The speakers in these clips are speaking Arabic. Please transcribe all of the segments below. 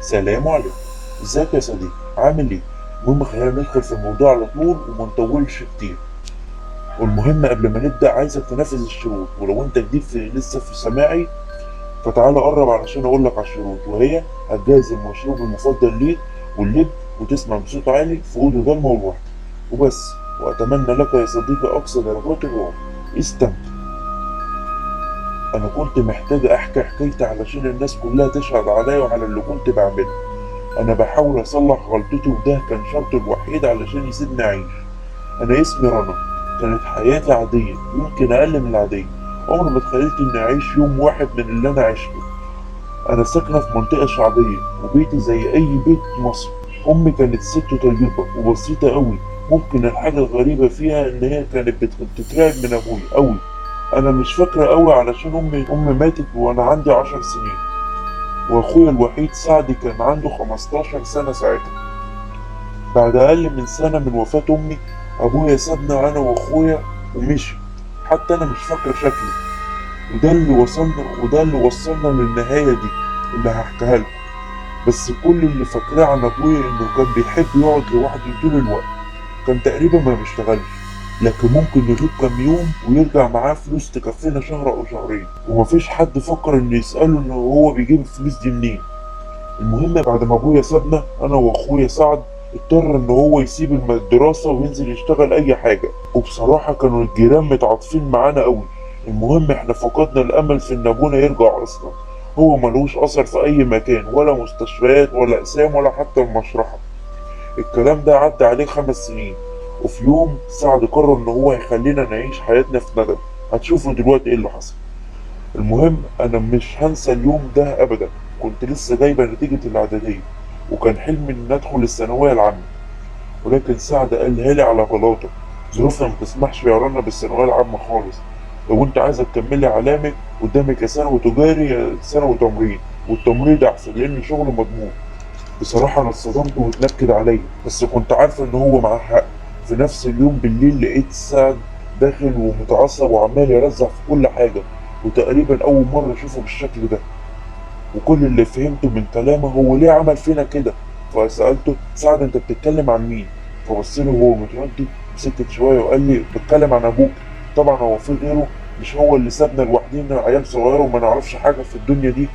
سلام عليكم. ازيك يا صديقي؟ عامل ايه؟ المهم خلينا ندخل في الموضوع على طول وما نطولش كتير. والمهم قبل ما نبدأ عايزك تنفذ الشروط، ولو انت جديد لسه في سماعي فتعالى قرب علشان اقول لك على الشروط، وهي هتجهز المشروب المفضل ليك واللب، وتسمع بصوت عالي في أوضة ضلمة ولوحدك وبس. وأتمنى لك يا صديقي أقصى درجات الرعب. استمتع. أنا كنت محتاج أحكي حكايتي علشان الناس كلها تشهد عليا وعلى اللي كنت بعمله. انا بحاول اصلح غلطتي وده كان شرطي الوحيد علشان يسيبني اعيش. انا اسمي رنا. كانت حياتي عادية، يمكن اقل من العادية. عمري ما تخيلت اني اعيش يوم واحد من اللي انا عشته. انا ساكنة في منطقة شعبية وبيتي زي اي بيت مصري. امي كانت ست طيبة وبسيطة قوي. ممكن الحاجة الغريبة فيها ان هي كانت بتترعب من ابوي قوي. انا مش فاكرة قوي علشان امي ماتت وانا عندي 10 سنين، واخويا الوحيد سعد كان عنده 15 سنة ساعتها. بعد أقل من سنة من وفاة أمي أبويا سابنا أنا وأخويا ومشي. حتى أنا مش فاكر شكلي. وده اللي وصلنا للنهاية دي اللي هحكيها لكم. بس كل اللي فاكراه عن أبويا إنه كان بيحب يقعد لوحده طول الوقت. كان تقريبا ما بيشتغلش، لكن ممكن يغيب كام يوم ويرجع معاه فلوس تكفينا شهر أو شهرين، ومفيش حد فكر إنه يسأله إنه هو بيجيب الفلوس دي منين. المهم بعد ما ابويا سابنا انا واخويا سعد، اضطر ان هو يسيب الدراسة وينزل يشتغل اي حاجة. وبصراحة كانوا الجيران متعاطفين معانا قوي. المهم احنا فقدنا الامل في ان ابونا يرجع اصلا. هو ملوش اثر في اي مكان، ولا مستشفيات ولا اقسام ولا حتى المشرحة. الكلام ده عدى عليه 5 سنين، وفي يوم سعد قرر ان هو يخلينا نعيش حياتنا في ندم. هتشوفوا دلوقتي ايه اللي حصل. المهم انا مش هنسى اليوم ده ابدا. كنت لسه جايبه نتيجة الاعدادية، وكان حلمي ان ادخل الثانوية العامة، ولكن سعد قالها لي على غلاطة. ظروفنا ما تسمحش يا رنا بالثانوية العامة خالص. لو انت عايزة تكملي علامك قدامك يا ثانوي تجاري يا ثانوي تمريض، والتمريض احسن لان شغله مضمون. بصراحة انا اتصدمت واتنكد عليا، بس كنت عارفة ان هو معاه حق. في نفس اليوم بالليل لقيت سعد داخل ومتعصب وعمال يرزع في كل حاجة، وتقريبا أول مرة أشوفه بالشكل ده. وكل اللي فهمته من كلامه هو ليه عمل فينا كده. فسألته سعد أنت بتتكلم عن مين؟ فبصله وهو متردد وسكت شوية وقال لي بتكلم عن أبوك. طبعا هو في غيره؟ مش هو اللي سابنا لوحدينا عيال صغيرة وما نعرفش حاجة في الدنيا دي؟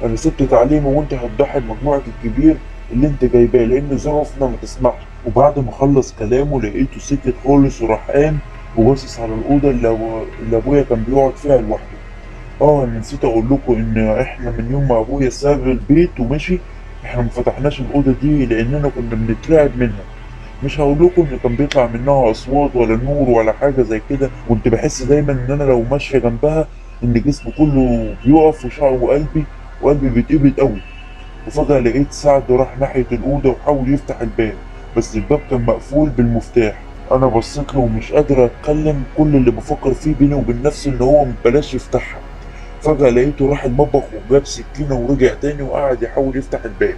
أنا سبت تعليمي وأنت هتضحي بمجموعك الكبير اللي أنت جايباه لأن ظروفنا ما تسمحش. وبعد ما خلص كلامه لقيته سكت خالص وراح قام وباصص على الأوضة اللي أبويا كان بيقعد فيها لوحده. انا نسيت اقول لكم ان احنا من يوم ما ابويا ساب البيت ومشي احنا ما فتحناش الاوضه دي لاننا كنا بنترعب منها. مش هقول لكم ان كان بيطلع منها اصوات ولا نور ولا حاجه زي كده. كنت بحس دايما ان انا لو ماشيه جنبها ان جسمي كله بيقف وشعر وقلبي بيتقبض قوي. وفجاه لقيت سعد راح ناحيه الاوضه وحاول يفتح الباب، بس الباب كان مقفول بالمفتاح. انا بصيت له ومش قادر اتكلم. كل اللي بفكر فيه بيني وبين نفسي ان هو مبلاش يفتحها. فجأة لقيته راح المطبخ وجاب سكينة ورجع تاني وقعد يحاول يفتح الباب.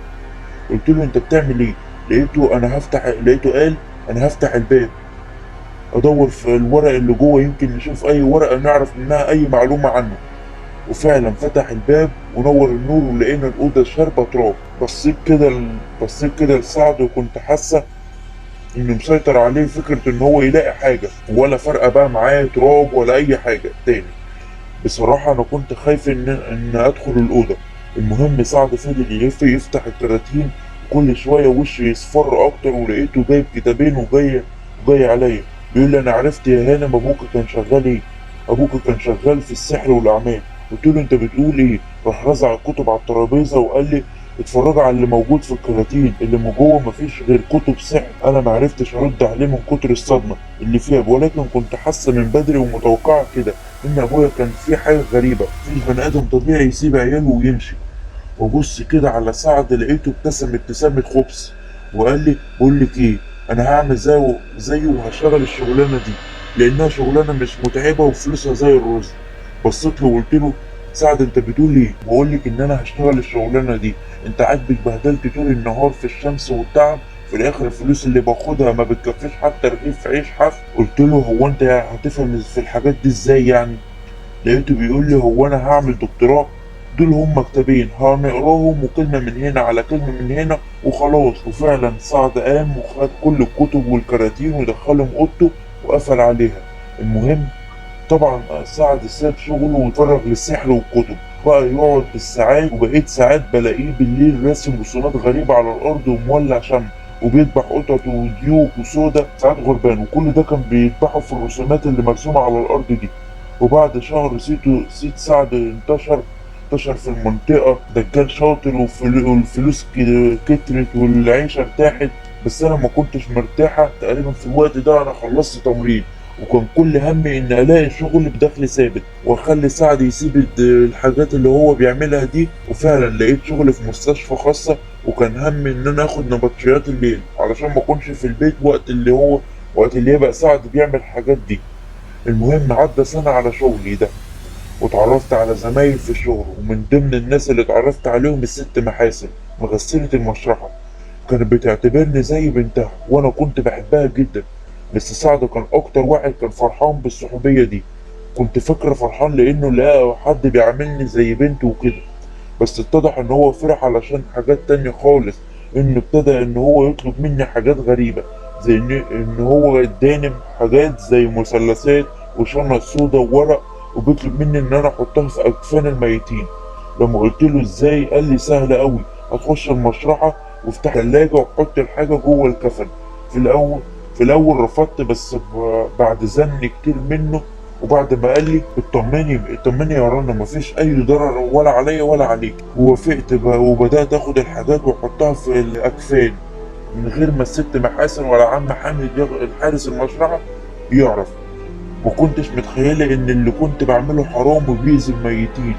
قلت له انت بتعمل ايه؟ لقيته قال انا هفتح الباب ادور في الورق اللي جوه يمكن نشوف اي ورقة نعرف منها اي معلومة عنه. وفعلا فتح الباب ونور النور ولقينا الأوضة شاربة تراب. بصيت كده لسعد وكنت حاسة إنه مسيطر عليه فكرة إن هو يلاقي حاجة، ولا فارقة بقى معاه تراب ولا أي حاجة تاني. بصراحة أنا كنت خايف إن أدخل الأوضة. المهم سعد فضل يلف يفتح الكراتين، كل شوية وشه يصفر أكتر ولقيته جايب كتابين وجاي عليا. بيقول لي أنا عرفت يا هانم أبوك كان شغال إيه. أبوك كان شغال في السحر والأعمال. قلت له أنت بتقول إيه؟ راح رزع الكتب على الترابيزة وقال لي اتفرج على اللي موجود في الكراتين، اللي من جوه مفيش غير كتب سحر. أنا معرفتش أرد عليه من كتر الصدمة اللي فيها، ولكن كنت حاسة من بدري ومتوقعة كده ان ابويا كان في حاجه غريبه. مفيش بني ادم طبيعي يسيب عياله ويمشي. وابص كده على سعد لقيته ابتسم ابتسامه خبز وقال لي بقول لك ايه، انا هعمل زيه وهشتغل الشغلانه دي لانها شغلانه مش متعبه وفلوسها زي الرز. بصيت له وقلت له سعد انت بتقول ايه؟ بقول لك ان انا هشتغل الشغلانه دي. انت عاجبك بهدلت طول النهار في الشمس والتعب، في الاخر الفلوس اللي باخدها ما بتكفيش حتى رغيف عيش حاف. قلت له هو انت هتفهم في الحاجات دي ازاي يعني؟ لقيته بيقول لي هو انا هعمل دكتوراه؟ دول هم كتابين هنقراهم وكلمة من هنا على كلمة من هنا وخلاص. وفعلا سعد قام وخد كل الكتب والكراتين ودخلهم اوضته وقفل عليها. المهم طبعا سعد ساب شغله واتفرج للسحر والكتب، بقى يقعد بالساعات، وبقيت ساعات بلاقيه بالليل راسم رسومات غريبة على الأرض ومولع شمع وبيذبح قطط وديوك وسودة ساعات غربان، وكل ده كان بيذبحه في الرسومات اللي مرسومة على الأرض دي. وبعد شهر سيد سعد انتشر في المنطقة، دجال شاطر والفلوس كترت والعيشة ارتاحت. بس أنا ما كنتش مرتاحة تقريبا في الوقت ده. أنا خلصت تمريض وكان كل همي إن ألاقي شغل بدخل ثابت وأخلي سعد يسيب الحاجات اللي هو بيعملها دي. وفعلا لقيت شغل في مستشفى خاصة، وكان همي إن أنا آخد نبطشيات الليل علشان ما أكونش في البيت وقت اللي يبقى سعد بيعمل الحاجات دي. المهم عدى سنة على شغلي ده، واتعرفت على زمايل في الشغل، ومن ضمن الناس اللي اتعرفت عليهم الست محاسن مغسلة المشرحة. كانت بتعتبرني زي بنتها وأنا كنت بحبها جدا. بس سعد كان أكتر واحد كان فرحان بالصحوبية دي. كنت فاكرة فرحان لأنه لقى حد بيعاملني زي بنته وكده، بس اتضح إن هو فرح علشان حاجات تانية خالص. إنه ابتدى إن هو يطلب مني حاجات غريبة، زي إن هو اداني حاجات زي مثلثات وشنط سودا وورق، وبيطلب مني إن أنا أحطها في أكفان الميتين. لما قلت له إزاي قال لي سهلة أوي، هتخش المشرحة وافتح التلاجة وحط الحاجة جوه الكفن. في الأول رفضت، بس بعد زن كتير منه وبعد ما قال لي اطمني يا رنا، مفيش أي ضرر ولا عليا ولا عليك، ووافقت وبدأت آخد الحاجات وأحطها في الأكفان من غير ما الست محاسن ولا عم حامد الحارس المشرحة يعرف. ما كنتش متخيلة إن اللي كنت بعمله حرام وبيأذي الميتين.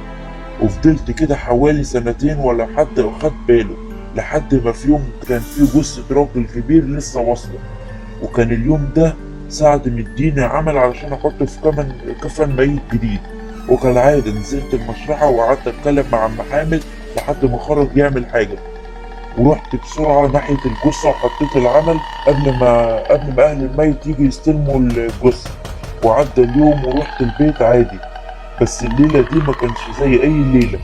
وفضلت كده حوالي سنتين ولا حد خد باله، لحد ما في يوم كان في جثة راجل كبير لسه واصلة. وكان اليوم ده سعد مديني عمل علشان احطه في كفن ميت جديد. وكالعادة نزلت المشرحة وقعدت اتكلم مع عم حامد لحد ما خرج يعمل حاجة، ورحت بسرعة ناحية الجثة وحطيت العمل قبل ما أهل الميت يجي يستلموا الجثة. وعدى اليوم ورحت البيت عادي. بس الليلة دي ما كانش زي أي ليلة.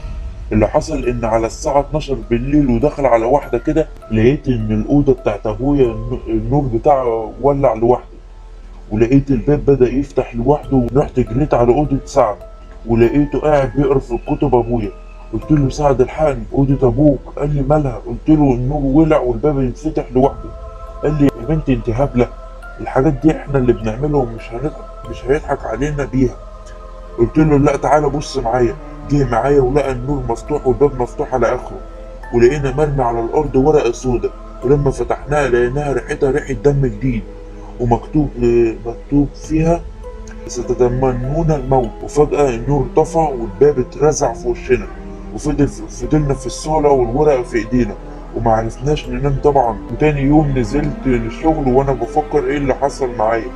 اللي حصل إن على الساعة 12 بالليل ودخل على واحدة كده، لقيت إن الأوضة بتاعت أبويا النور بتاعه ولع لوحده، ولقيت الباب بدأ يفتح لوحده. ورحت جريت على أوضة سعد ولقيته قاعد بيقرا في كتب أبويا. قلت له سعد الحقني، أوضة أبوك. قال لي مالها؟ قلت له النور ولع والباب يتفتح لوحده. قال لي يا بنتي أنت هبلة، الحاجات دي إحنا اللي بنعملها ومش هيضحك علينا بيها. قلت له لا تعالى بص معايا. جه معايا ولقى النور مفتوح والباب مفتوح على اخره، ولقينا مرمي على الارض ورقه سودا، ولما فتحناها لقيناها ريحتها ريحه دم جديد، مكتوب فيها ستتمنون الموت. وفجأة النور طفى والباب اترزع في وشنا، فضلنا في الصالة والورقة في ايدينا ومعرفناش ننام طبعا. وتاني يوم نزلت للشغل وانا بفكر ايه اللي حصل معايا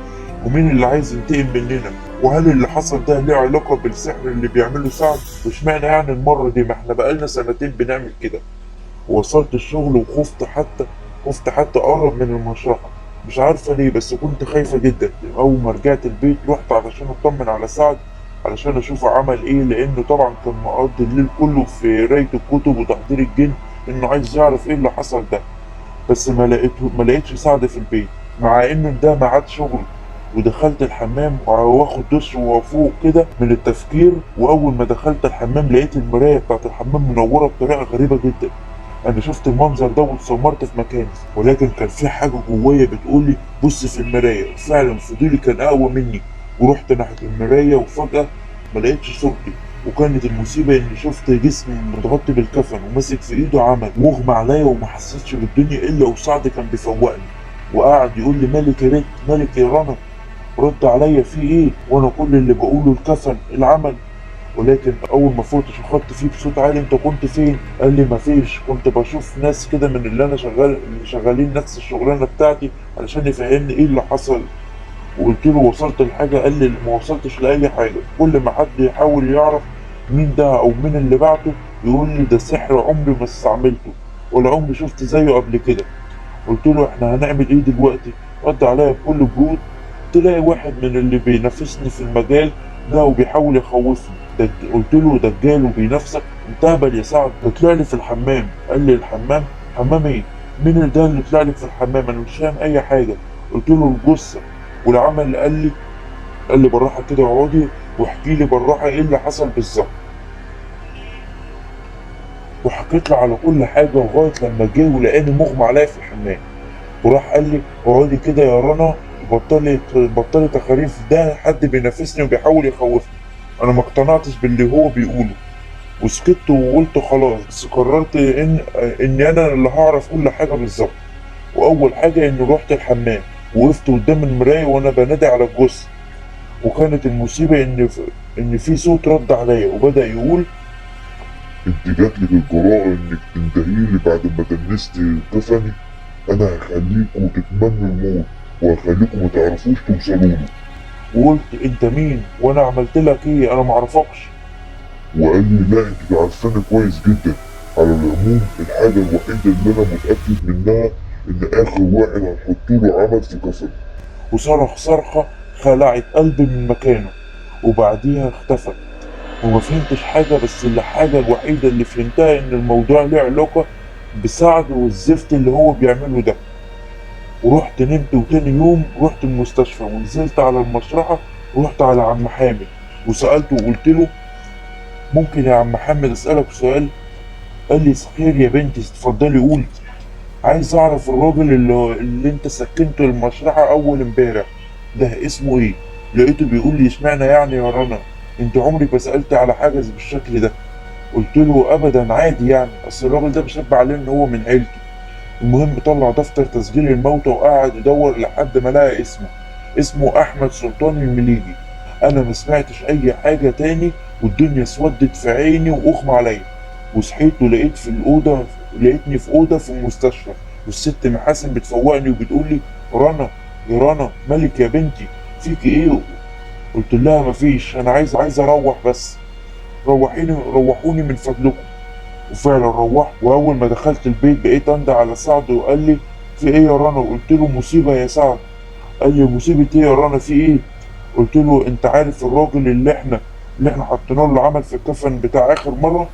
ومين اللي عايز ينتقم مننا، وهل اللي حصل ده ليه علاقة بالسحر اللي بيعمله سعد، واشمعنى يعني المرة دي ما احنا بقالنا سنتين بنعمل كده. وصلت الشغل وخفت حتى اقرب من المشرحة، مش عارفة ليه بس كنت خايفة جدا. أول ما رجعت البيت رحت علشان أطمن على سعد علشان أشوفه عمل إيه، لأنه طبعا كان مقضي الليل كله في قراية الكتب وتحضير الجن، إنه عايز يعرف إيه اللي حصل ده. بس ما لقيتش سعد في البيت، مع إنه ده ميعاد شغله. ودخلت الحمام واخد دش وافوق كده من التفكير. واول ما دخلت الحمام لقيت المرايه بتاعت الحمام منوره بطريقه غريبه جدا. انا شفت المنظر ده واتسمرت في مكاني، ولكن كان في حاجه جوايا بتقولي بص في المرايه. وفعلا فضولي كان اقوى مني، ورحت ناحيه المرايه وفجاه ما لقيتش صورتي. وكانت المصيبه اني شفت جسمي متغطي بالكفن وماسك في ايده عمل، واغمى عليا وما حسيتش بالدنيا الا وسعد كان بيفوقني وقعد يقول لي مالك يا بنت، مالك يا رنا، رد عليا في ايه، وانا كل اللي بقوله الكفن العمل. ولكن اول ما فوت شخطت فيه بصوت عالي انت كنت فين؟ قال لي مفيش، كنت بشوف ناس كده من اللي شغالين نفس الشغلانه بتاعتي علشان يفهمني ايه اللي حصل. وقلت له وصلت لحاجه؟ قال لي ما وصلتش لاي حاجه. كل ما حد يحاول يعرف مين ده او مين اللي بعته يقول لي ده سحر عمري ما استعملته ولا عمري شفت زيه قبل كده. قلت له احنا هنعمل ايه دلوقتي؟ رد عليا بكل برود، تلاقي واحد من اللي بينافسني في المجال ده وبيحاول يخوفني. قلت له دجال وبينافسك؟ انت اهبل يا سعد، ده طلع لي في الحمام. قال لي الحمام؟ حمام ايه؟ مين ده اللي طلع لي في الحمام؟ انا مش فاهم اي حاجه. قلت له الجثه. والعمل اللي قال لي بالراحه كده اقعدي واحكي لي بالراحه ايه اللي حصل بالظبط. وحكيت له على كل حاجه لغايه لما جه ولقاني مغمى عليا في الحمام. وراح قال لي اقعدي كده يا رنا، بطلي تخاريف، ده حد بينافسني وبيحاول يخوفني. انا ما اقتنعتش باللي هو بيقوله وسكت وقلت خلاص، بس قررت اني انا اللي هعرف كل حاجه بالظبط. واول حاجه اني رحت الحمام، وقفت قدام المرايه وانا بنادي على الجثه. وكانت المصيبه ان في صوت رد عليا وبدا يقول انت جاتلك الجرأة انك تندهيلي بعد ما دنست كفني؟ انا هخليكوا تتمنوا الموت وهخليكوا ما تعرفوش توصلوا له. وقلت انت مين وانا عملت لك ايه؟ انا معرفكش. وقال لي لا انت عارفاني كويس جدا. على العموم الحاجة الوحيدة اللي انا متأكد منها ان اخر واحد هنحطوله عمل في كفن. وصرخ صرخه خلعت قلبي من مكانه، وبعديها اختفى. وما فهمتش حاجة، بس الحاجة الوحيدة اللي فهمتها إن الموضوع له علاقة بسعد والزفت اللي هو بيعمله ده. ورحت نمت، وتاني يوم رحت المستشفى ونزلت على المشرحة. ورحت على عم حامد وسألته وقلت له ممكن يا عم حامد أسألك سؤال؟ قال لي خير يا بنتي، اتفضلي قولي. عايز أعرف الراجل اللي أنت سكنته المشرحة أول امبارح ده اسمه إيه؟ لقيته بيقول لي اشمعنى يعني يا رنا؟ أنت عمرك ما سألت على حاجة بالشكل ده. قلت له ابدا عادي يعني، اصل الراجل ده بيشبه عليه ان هو من عيلته. المهم طلع دفتر تسجيل الموتى وقعد يدور لحد ما لقى اسمه احمد سلطان المليجي. انا ما سمعتش اي حاجه تاني، والدنيا اسودت في عيني واغمى عليا. وصحيت لقيتني في اوضه في المستشفى، والست محاسن بتفوقني وبتقول لي رنا يا رنا مالك يا بنتي، فيكي ايه؟ قلت لها مفيش، انا عايز اروح بس، روحوني من فضلكم. وفعلا روحت، واول ما دخلت البيت بقيت اندى على سعد وقال لي في ايه يا رنا؟ قلت له مصيبه يا سعد. قال لي مصيبه ايه يا رنا، في ايه؟ قلت له انت عارف الراجل اللي احنا حطينا له العمل في الكفن بتاع اخر مره؟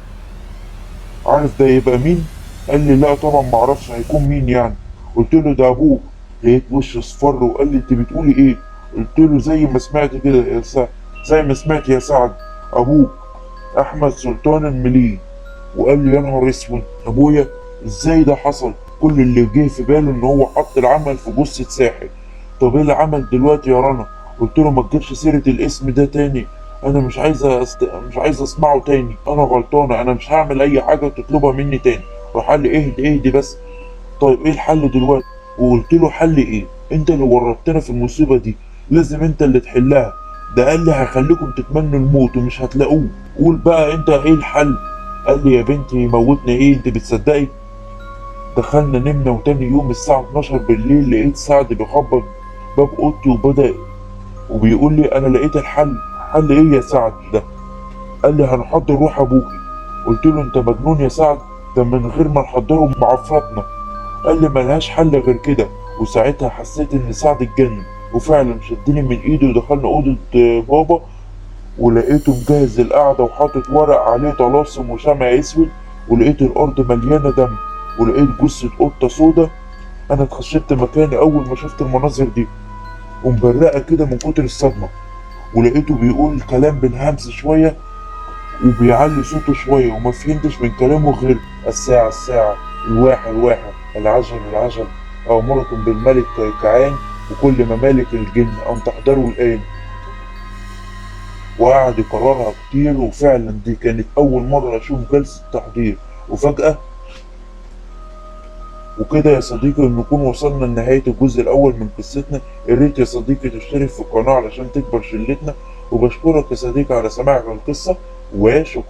عارف ده يبقى مين؟ قال لي لا طبعا ما اعرفش، هيكون مين يعني؟ قلت له ده ابوك. لقيت وشه اصفر وقال لي انت بتقولي ايه؟ قلت له زي ما سمعت كده يا سعد، زي ما سمعت يا سعد، ابوك احمد سلطان المليجي. وقال لي يا نهار اسود ابويا، ازاي ده حصل؟ كل اللي جه في باله ان هو حط العمل في جثة ساحر. طب ايه العمل دلوقتي يا رنا؟ قلت له ما تجيبش سيرة الاسم ده تاني، انا مش عايز اسمعه تاني، انا غلطانة، انا مش هعمل اي حاجة تطلبها مني تاني. راح قال لي اهدي بس. طيب ايه الحل دلوقتي؟ وقلت له حل ايه؟ انت اللي ورطتنا في المصيبة دي، لازم انت اللي تحلها. ده قال لي هخليكم تتمنوا الموت ومش هتلاقوه، قول بقى انت ايه الحل؟ قال لي يا بنتي موتنا ايه، انت بتصدقي؟ دخلنا نمنا، وتاني يوم الساعة 12 بالليل لقيت سعد بيخبط باب اوضتي وبيقول لي انا لقيت الحل. حل ايه يا سعد ده؟ قال لي هنحضر روح ابوكي. قلت له انت مجنون يا سعد، ده من غير ما نحضره معفرتنا. قال لي ملهاش حل غير كده. وساعتها حسيت ان سعد اتجنن، وفعلا شدني من ايده ودخلنا اوضة بابا. ولقيته مجهز القعدة وحاطط ورق عليه طلاسم وشمع اسود. ولقيت الارض مليانة دم، ولقيت جثة قطة سودا. انا اتخشبت مكاني اول ما شفت المناظر دي، ومبرقة كده من كتر الصدمة. ولقيته بيقول كلام بالهمس شوية وبيعلي صوته شوية، وما فهمتش من كلامه غير الساعة، الواحد، العجل، أمركم بالملك كيكعان وكل ممالك الجن أن تحضروا الآن. وقعد يكررها كتير، وفعلا دي كانت أول مرة أشوف جلسة تحضير. وفجأة وكده يا صديقي نكون وصلنا لنهاية الجزء الأول من قصتنا. يا ريت يا صديقي تشترك في القناة علشان تكبر شلتنا، وبشكرك يا صديقي على سماعك القصة، وشكرا.